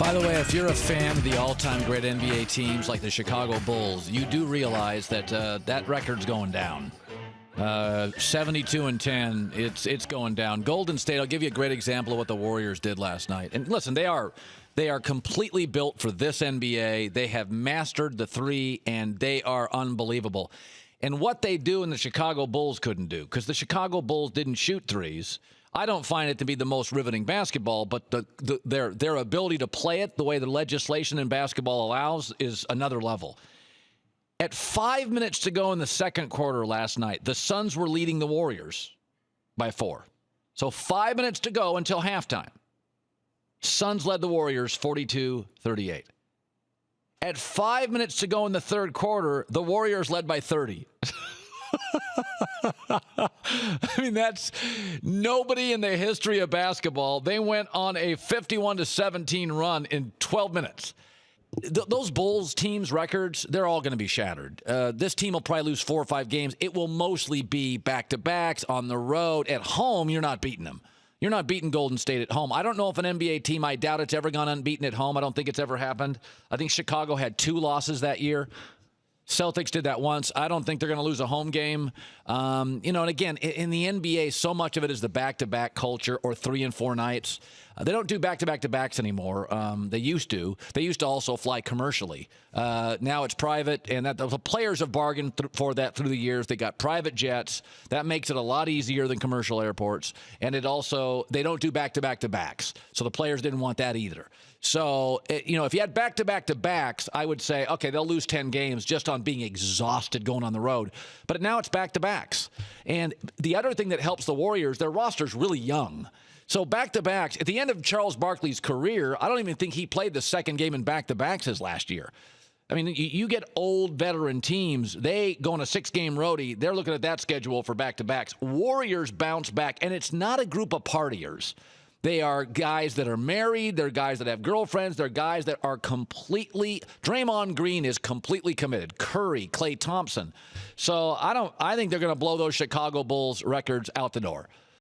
By the way, if you're a fan of the all-time great NBA teams like the Chicago Bulls, you do realize that that record's going down. 72-10, it's going down. Golden State, I'll give you a great example of what the Warriors did last night. And listen, they are completely built for this NBA. They have mastered the three, and they are unbelievable. And what they do and the Chicago Bulls couldn't do, because the Chicago Bulls didn't shoot threes. I don't find it to be the most riveting basketball, but their ability to play it the way the legislation in basketball allows is another level. At 5 minutes to go in the second quarter last night, the Suns were leading the Warriors by 4. So 5 minutes to go until halftime. Suns led the Warriors 42-38. At 5 minutes to go in the third quarter, the Warriors led by 30. I mean, that's nobody in the history of basketball. They went on a 51-17 run in 12 minutes. Those Bulls teams' records, they're all going to be shattered. This team will probably lose 4 or 5 games. It will mostly be back-to-backs on the road. At home, you're not beating them. You're not beating Golden State at home. I don't know if an NBA team, I doubt it's ever gone unbeaten at home. I don't think it's ever happened. I think Chicago had 2 losses that year. Celtics did that once. I don't think they're going to lose a home game. And again, in the NBA, so much of it is the back-to-back culture or 3 and 4 nights. They don't do back-to-back-to-backs anymore. They used to. They used to also fly commercially. Now it's private, and the players have bargained for that through the years. They got private jets. That makes it a lot easier than commercial airports. And they don't do back-to-back-to-backs. So the players didn't want that either. So, if you had back-to-back-to-backs, I would say, okay, they'll lose 10 games just on being exhausted going on the road. But now it's back-to-backs. And the other thing that helps the Warriors, their roster's really young. So back-to-backs, at the end of Charles Barkley's career, I don't even think he played the second game in back-to-backs as last year. I mean, you get old veteran teams, they go on a 6-game roadie. They're looking at that schedule for back-to-backs. Warriors bounce back, and it's not a group of partiers. They are guys that are married. They're guys that have girlfriends. They're guys that are completely – Draymond Green is completely committed. Curry, Klay Thompson. So I think they're going to blow those Chicago Bulls records out the door.